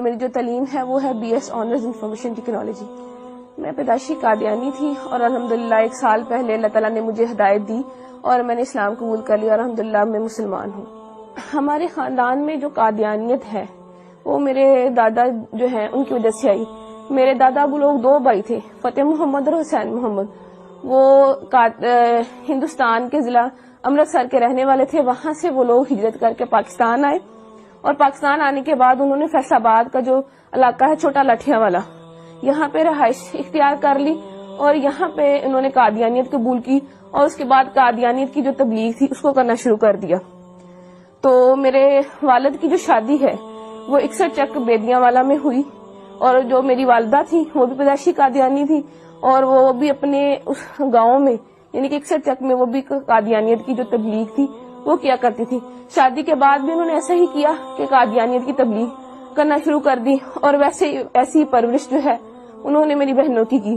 میری جو تعلیم ہے وہ ہے BS آنرز انفارمیشن ٹیکنالوجی. میں پیدائشی قادیانی تھی اور الحمدللہ 1 سال پہلے اللہ تعالیٰ نے مجھے ہدایت دی اور میں نے اسلام قبول کر لیا اور الحمدللہ میں مسلمان ہوں. ہمارے خاندان میں جو قادیانیت ہے وہ میرے دادا جو ہیں ان کی وجہ سے آئی. میرے دادا وہ لوگ 2 بھائی تھے, فتح محمد اور حسین محمد. وہ ہندوستان کے ضلع امرتسر کے رہنے والے تھے. وہاں سے وہ لوگ ہجرت کر کے پاکستان آئے اور پاکستان آنے کے بعد انہوں نے فیصل آباد کا جو علاقہ ہے چھوٹا لٹھیاں والا, یہاں پہ رہائش اختیار کر لی اور یہاں پہ انہوں نے قادیانیت قبول کی اور اس کے بعد قادیانیت کی جو تبلیغ تھی اس کو کرنا شروع کر دیا. تو میرے والد کی جو شادی ہے وہ 61 چک بیدیاں والا میں ہوئی اور جو میری والدہ تھی وہ بھی پیدائشی قادیانی تھی اور وہ بھی اپنے اس گاؤں میں یعنی کہ 61 چک میں وہ بھی قادیانیت کی جو تبلیغ تھی وہ کیا کرتی تھی. شادی کے بعد بھی انہوں نے ایسا ہی کیا کہ قادیانیت کی تبلیغ کرنا شروع کر دی اور ایسی پرورش جو ہے انہوں نے میری بہنوں کی کی.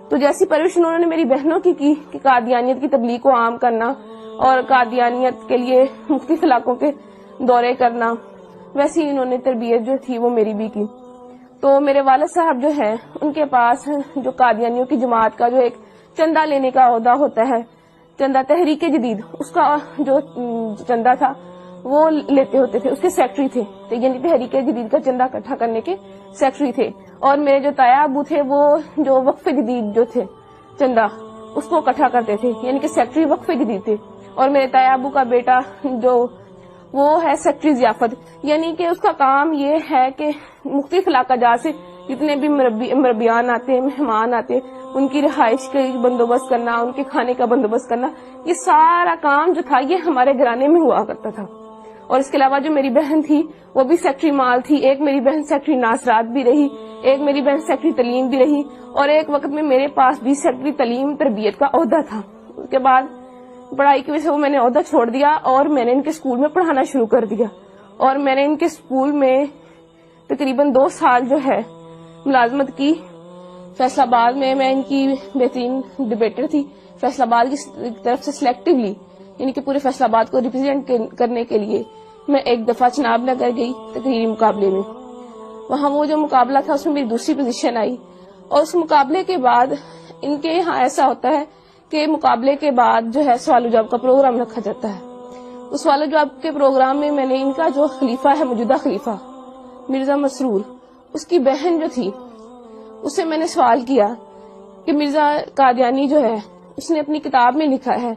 تو جیسی پرورش انہوں نے میری بہنوں کی کہ قادیانیت کی تبلیغ کو عام کرنا اور قادیانیت کے لیے مختلف علاقوں کے دورے کرنا, ویسی انہوں نے تربیت جو تھی وہ میری بھی کی. تو میرے والد صاحب جو ہے ان کے پاس جو قادیانیوں کی جماعت کا جو ایک چندہ لینے کا عہدہ ہوتا ہے, چندہ تحریک جدید, اس کا جو چندہ تھا وہ لیتے ہوتے تھے, اس کے سیکٹری تھے. یعنی تحریک جدید کا چندہ اکٹھا کرنے کے سیکٹری تھے. اور میرے جو تایا ابو تھے وہ جو وقف جدید جو تھے چندہ اس کو اکٹھا کرتے تھے, یعنی کہ سیکٹری وقف جدید تھے. اور میرے تایا ابو کا بیٹا جو وہ ہے سیکٹری ضیافت, یعنی کہ اس کا کام یہ ہے کہ مختلف علاقہ جات سے جتنے بھی مربیان آتے, مہمان آتے, ان کی رہائش کا بندوبست کرنا, ان کے کھانے کا بندوبست کرنا, یہ سارا کام جو تھا یہ ہمارے گھرانے میں ہوا کرتا تھا. اور اس کے علاوہ جو میری بہن تھی وہ بھی سیکٹری مال تھی. ایک میری بہن سیکٹری ناصرات بھی رہی, ایک میری بہن سیکٹری تعلیم بھی رہی اور ایک وقت میں میرے پاس بھی سیکٹری تعلیم تربیت کا عہدہ تھا. اس کے بعد پڑھائی کی وجہ سے وہ میں نے عہدہ چھوڑ دیا اور میں نے ان کے اسکول میں پڑھانا شروع کر دیا. اور میں نے ان کے اسکول میں تقریباً 2 سال جو ہے ملازمت کی. فیصل آباد میں ان کی بہترین ڈبیٹر تھی. فیصل آباد کی طرف سے سلیکٹیولی یعنی کہ پورے فیصل آباد کو ریپرزینٹ کرنے کے لیے میں ایک دفعہ چناب نگر گئی تقریری مقابلے میں. وہاں وہ جو مقابلہ تھا اس میں میری دوسری پوزیشن آئی. اور اس مقابلے کے بعد ان کے یہاں ایسا ہوتا ہے کہ مقابلے کے بعد جو ہے سوال و جواب کا پروگرام رکھا جاتا ہے. اس سوال و جواب کے پروگرام میں میں نے ان کا جو خلیفہ ہے, موجودہ خلیفہ مرزا مسرور, اس کی بہن جو تھی اس سے میں نے سوال کیا کہ مرزا قادیانی جو ہے اس نے اپنی کتاب میں لکھا ہے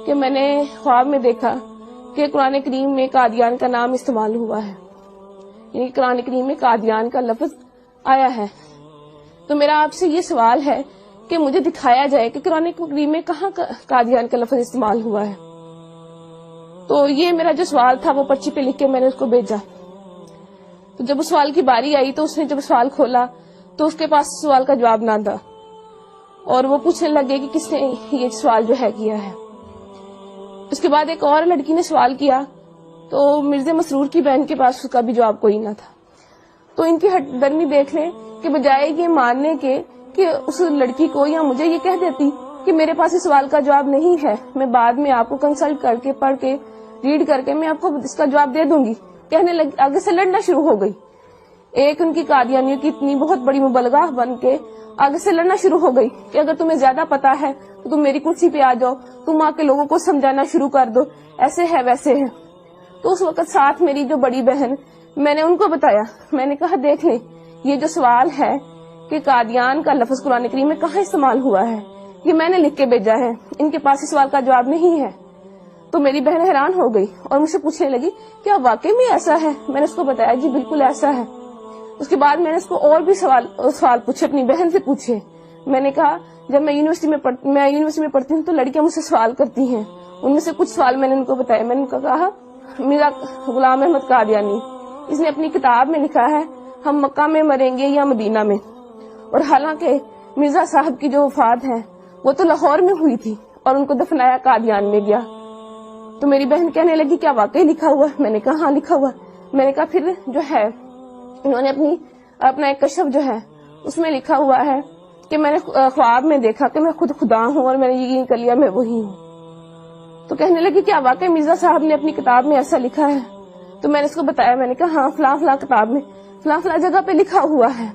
کہ میں نے خواب میں دیکھا کہ قرآن کریم میں قادیان کا نام استعمال ہوا ہے, یعنی قرآن کریم میں قادیان کا لفظ آیا ہے. تو میرا آپ سے یہ سوال ہے کہ مجھے دکھایا جائے کہ قرآن کریم میں کہاں قادیان کا لفظ استعمال ہوا ہے. تو یہ میرا جو سوال تھا وہ پرچی پہ لکھ کے میں نے اس کو بھیجا. تو جب اس سوال کی باری آئی تو اس نے جب سوال کھولا تو اس کے پاس سوال کا جواب نہ تھا اور وہ پوچھنے لگے کہ کس نے یہ سوال جو ہے کیا ہے. اس کے بعد ایک اور لڑکی نے سوال کیا تو مرزا مسرور کی بہن کے پاس اس کا بھی جواب کوئی نہ تھا. تو ان کی ہٹ درمی دیکھ لیں کہ بجائے یہ ماننے کے کہ اس لڑکی کو یا مجھے یہ کہہ دیتی کہ میرے پاس اس سوال کا جواب نہیں ہے, میں بعد میں آپ کو کنسلٹ کر کے پڑھ کے ریڈ کر کے میں آپ کو اس کا جواب دے دوں گی, کہنے لگی, آگے سے لڑنا شروع ہو گئی. ایک ان کی قادیانیوں کی اتنی بہت بڑی مبلغہ بن کے آگے سے لڑنا شروع ہو گئی کہ اگر تمہیں زیادہ پتا ہے تو تم میری کرسی پہ آ جاؤ, تم آ کے لوگوں کو سمجھانا شروع کر دو, ایسے ہے ویسے ہے. تو اس وقت ساتھ میری جو بڑی بہن, میں نے ان کو بتایا, میں نے کہا دیکھ لیں یہ جو سوال ہے کہ قادیان کا لفظ قرآن کریم میں کہاں استعمال ہوا ہے یہ میں نے لکھ کے بھیجا ہے, ان کے پاس اس سوال کا جواب نہیں ہے. تو میری بہن حیران ہو گئی اور مجھ سے پوچھنے لگی کیا واقعی میں ایسا ہے. میں نے اس کو بتایا جی بالکل ایسا ہے. اس کے بعد میں نے اس کو اور بھی سوال پوچھے, اپنی بہن سے پوچھے. میں نے کہا جب میں یونیورسٹی میں پڑھتی ہوں تو لڑکیاں مجھ سے سوال کرتی ہیں, ان میں سے کچھ سوال میں نے ان کو بتایا. میں نے ان کو کہا میرا غلام احمد قادیانی, اس نے اپنی کتاب میں لکھا ہے ہم مکہ میں مریں گے یا مدینہ میں, اور حالانکہ مرزا صاحب کی جو وفات ہے وہ تو لاہور میں ہوئی تھی اور ان کو دفنایا قادیان میں گیا. تو میری بہن کہنے لگی کیا واقعی لکھا ہوا ہے. میں نے کہا ہاں لکھا ہوا. میں نے کہا پھر جو ہے انہوں نے اپنا ایک کشف جو ہے اس میں لکھا ہوا ہے کہ میں نے خواب میں دیکھا کہ میں خود خدا ہوں اور میں نے یقین کر لیا میں وہی ہوں. تو کہنے لگی کیا واقعی مرزا صاحب نے اپنی کتاب میں ایسا لکھا ہے. تو میں نے اس کو بتایا, میں نے کہا ہاں فلاں فلاں کتاب میں فلاں فلاں جگہ پہ لکھا ہوا ہے.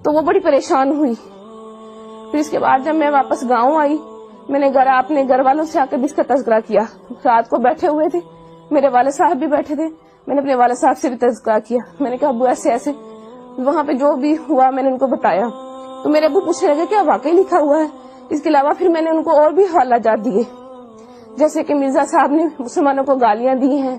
تو وہ بڑی پریشان ہوئی. پھر اس کے بعد جب میں واپس گاؤں آئی, میں نے اپنے گھر والوں سے آ کے بھی اس کا تذکرہ کیا. رات کو بیٹھے ہوئے تھے, میرے والد صاحب بھی بیٹھے تھے, میں نے اپنے والد صاحب سے بھی تذکرہ کیا. میں نے کہا ابو ایسے ایسے وہاں پہ جو بھی ہوا میں نے ان کو بتایا. تو میرے ابو پوچھنے لگے کیا واقعی لکھا ہوا ہے. اس کے علاوہ پھر میں نے ان کو اور بھی حوالہ جات دیے, جیسے کہ مرزا صاحب نے مسلمانوں کو گالیاں دی ہیں,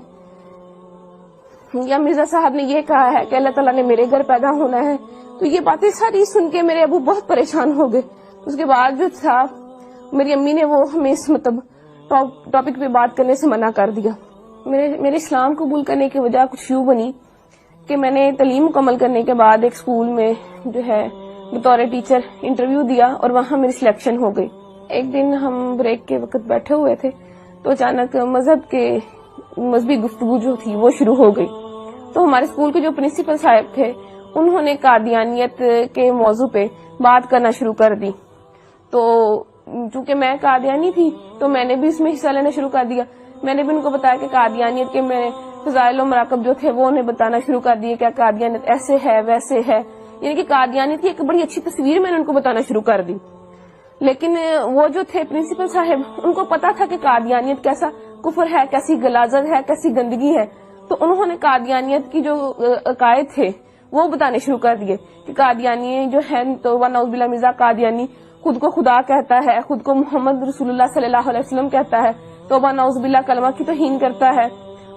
یا مرزا صاحب نے یہ کہا ہے کہ اللہ تعالیٰ نے میرے گھر پیدا ہونا ہے. تو یہ باتیں ساری سن کے میرے ابو بہت پریشان ہو گئے. اس کے بعد جو تھا میری امی نے وہ ہمیں اس ٹاپک پہ بات کرنے سے منع کر دیا. میرے اسلام قبول کرنے کی وجہ کچھ یوں بنی کہ میں نے تعلیم مکمل کرنے کے بعد ایک اسکول میں جو ہے بطور ٹیچر انٹرویو دیا اور وہاں میری سلیکشن ہو گئی. ایک دن ہم بریک کے وقت بیٹھے ہوئے تھے تو اچانک مذہبی گفتگو جو تھی وہ شروع ہو گئی. تو ہمارے اسکول کے جو پرنسپل صاحب تھے انہوں نے قادیانیت کے موضوع پہ بات کرنا شروع کر دی. تو چونکہ میں قادیانی تھی تو میں نے بھی اس میں حصہ لینا شروع کر دیا. میں نے بھی ان کو بتایا کہ قادیانیت کے میں فضائل و مراقب جو تھے وہ انہیں بتانا شروع کر دیے, کیا قادیانیت ایسے ہے ویسے ہے, یعنی کہ قادیانیت کی ایک بڑی اچھی تصویر میں نے ان کو بتانا شروع کر دی. لیکن وہ جو تھے پرنسپل صاحب ان کو پتا تھا کہ قادیانیت کیسا کفر ہے, کیسی غلاظت ہے, کیسی گندگی ہے. تو انہوں نے قادیانیت کی جو عقائد تھے وہ بتانے شروع کر دیے کہ قادیانی جو ہے تو نعوذ باللہ مرزا قادیانی خود کو خدا کہتا ہے, خود کو محمد رسول اللہ صلی اللہ علیہ وسلم کہتا ہے, توبہ نعوذ باللہ کلمہ کی توہین کرتا ہے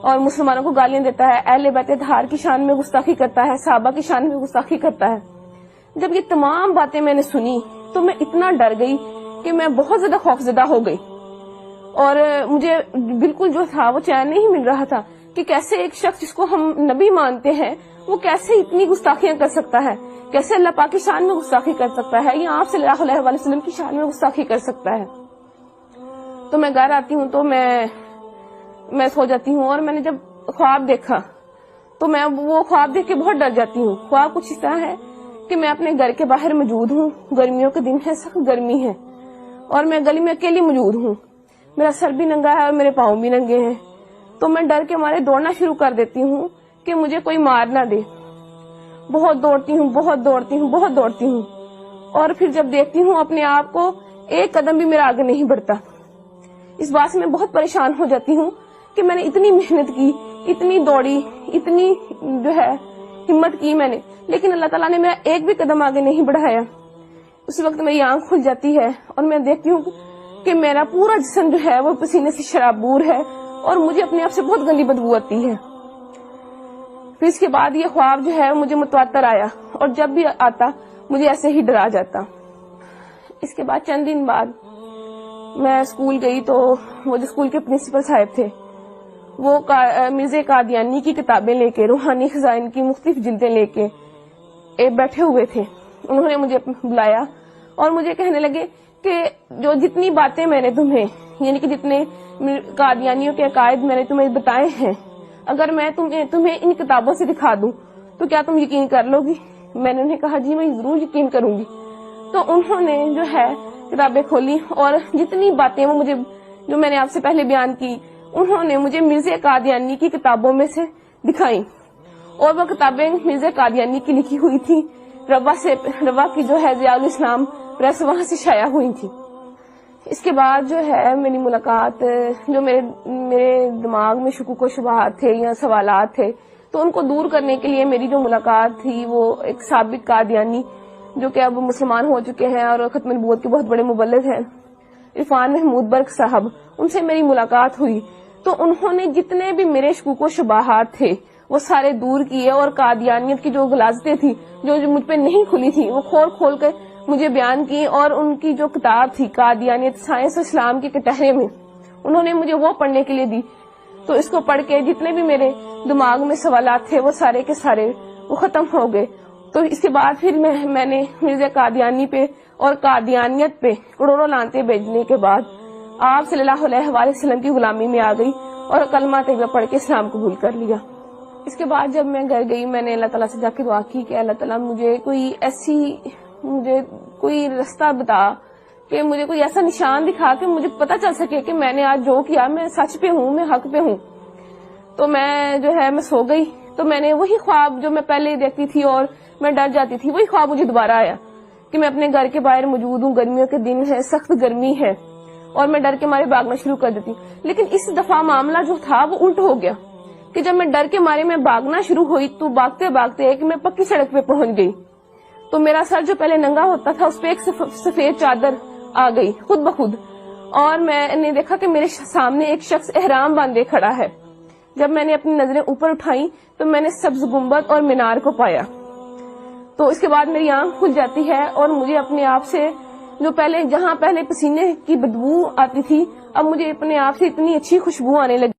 اور مسلمانوں کو گالیاں دیتا ہے, اہل بیت اطہار کی شان میں گستاخی کرتا ہے, صحابہ کی شان میں گستاخی کرتا ہے. جب یہ تمام باتیں میں نے سنی تو میں اتنا ڈر گئی کہ میں بہت زیادہ خوفزدہ ہو گئی, اور مجھے بالکل جو تھا وہ چین نہیں مل رہا تھا کہ کیسے ایک شخص جس کو ہم نبی مانتے ہیں وہ کیسے اتنی گستاخیاں کر سکتا ہے, کیسے اللہ پاک کی شان میں گستاخی کر سکتا ہے, یا آپ صلی اللہ علیہ وسلم کی شان میں گستاخی کر سکتا ہے. تو میں گھر آتی ہوں تو میں سو جاتی ہوں, اور میں نے جب خواب دیکھا تو میں وہ خواب دیکھ کے بہت ڈر جاتی ہوں. خواب کچھ اس طرح ہے کہ میں اپنے گھر کے باہر موجود ہوں, گرمیوں کے دن ہے, سخت گرمی ہے, اور میں گلی میں اکیلی موجود ہوں, میرا سر بھی ننگا ہے اور میرے پاؤں بھی ننگے ہیں. تو میں ڈر کے مارے دوڑنا شروع کر دیتی ہوں کہ مجھے کوئی مار نہ دے. بہت دوڑتی ہوں, اور پھر جب دیکھتی ہوں اپنے آپ کو ایک قدم بھی میرا آگے نہیں بڑھتا. اس بات سے میں بہت پریشان ہو جاتی ہوں کہ میں نے اتنی محنت کی, اتنی دوڑی, اتنی جو ہے ہمت کی میں نے, لیکن اللہ تعالیٰ نے میرا ایک بھی قدم آگے نہیں بڑھایا. اس وقت میری آنکھ کھل جاتی ہے اور میں دیکھتی ہوں کہ میرا پورا جسم جو ہے وہ پسینے سے شرابور ہے اور مجھے اپنے آپ سے بہت گندی بدبو آتی ہے. پھر اس کے بعد یہ خواب جو ہے مجھے متواتر آیا, اور جب بھی آتا مجھے ایسے ہی ڈرا جاتا. اس کے بعد چند دن بعد میں اسکول گئی تو وہ جو اسکول کے پرنسپل صاحب تھے وہ مرزا قادیانی کی کتابیں لے کے, روحانی خزائن کی مختلف جلدیں لے کے بیٹھے ہوئے تھے. انہوں نے مجھے بلایا اور مجھے کہنے لگے کہ جو جتنی باتیں میں نے تمہیں, یعنی کہ جتنے قادیانیوں کے عقائد میں نے تمہیں بتائے ہیں, اگر میں تمہیں ان کتابوں سے دکھا دوں تو کیا تم یقین کر لو گی؟ میں نے انہیں کہا جی میں ضرور یقین کروں گی. تو انہوں نے جو ہے کتابیں کھولی اور جتنی باتیں وہ مجھے جو میں نے آپ سے پہلے بیان کی انہوں نے مجھے مرزا قادیانی کی کتابوں میں سے دکھائیں, اور وہ کتابیں مرزا قادیانی کی لکھی ہوئی تھی. روا کی جو ہے ضیاء الاسلام پریس وہاں سے شائع ہوئی تھی. اس کے بعد جو ہے میری ملاقات, جو میرے دماغ میں شکوک و شبہات تھے یا سوالات تھے تو ان کو دور کرنے کے لیے میری جو ملاقات تھی وہ ایک سابق قادیانی جو کہ اب مسلمان ہو چکے ہیں اور ختم نبوت کے بہت بڑے مبلغ ہیں, عرفان محمود برق صاحب, ان سے میری ملاقات ہوئی. تو انہوں نے جتنے بھی میرے شکوک و شبہات تھے وہ سارے دور کیے, اور قادیانیت کی جو غلاظتیں تھی جو مجھ پہ نہیں کھلی تھی وہ کھول کے مجھے بیان کی. اور ان کی جو کتاب تھی قادیانیت سائنس اسلام کے کٹہرے میں انہوں نے مجھے وہ پڑھنے کے لیے دی. تو اس کو پڑھ کے جتنے بھی میرے دماغ میں سوالات تھے وہ سارے کے سارے وہ ختم ہو گئے. تو اس کے بعد پھر میں نے مرزا قادیانی پہ اور قادیانیت پہ کروڑوں لعنتیں بھیجنے کے بعد آپ صلی اللہ علیہ وسلم کی غلامی میں آ گئی اور کلمہ طیبہ پڑھ کے اسلام قبول کر لیا. اس کے بعد جب میں گھر گئی میں نے اللہ تعالیٰ سے جا کے دعا کی کہ اللہ تعالیٰ مجھے کوئی رستہ بتا, کہ مجھے کوئی ایسا نشان دکھا کہ مجھے پتہ چل سکے کہ میں نے آج جو کیا میں سچ پہ ہوں, میں حق پہ ہوں. تو میں جو ہے میں سو گئی. تو میں نے وہی خواب جو میں پہلے دیکھتی تھی اور میں ڈر جاتی تھی، وہی خواب مجھے دوبارہ آیا کہ میں اپنے گھر کے باہر موجود ہوں، گرمیوں کے دن ہے، سخت گرمی ہے، اور میں ڈر کے مارے بھاگنا شروع کر دیتی ہوں۔ لیکن اس دفعہ معاملہ جو تھا وہ الٹ ہو گیا کہ جب میں ڈر کے مارے میں بھاگنا شروع ہوئی تو بھاگتے بھاگتے کہ میں پکی سڑک پہ پہنچ گئی، تو میرا سر جو پہلے ننگا ہوتا تھا اس پہ ایک سفید چادر آ گئی خود بخود، اور میں نے دیکھا کہ میرے سامنے ایک شخص احرام باندھے کھڑا ہے۔ جب میں نے اپنی نظریں اوپر اٹھائیں تو میں نے سبز گنبد اور مینار کو پایا، تو اس کے بعد میری آنکھ کھل جاتی ہے اور مجھے اپنے آپ سے جو جہاں پہلے پسینے کی بدبو آتی تھی، اب مجھے اپنے آپ سے اتنی اچھی خوشبو آنے لگی۔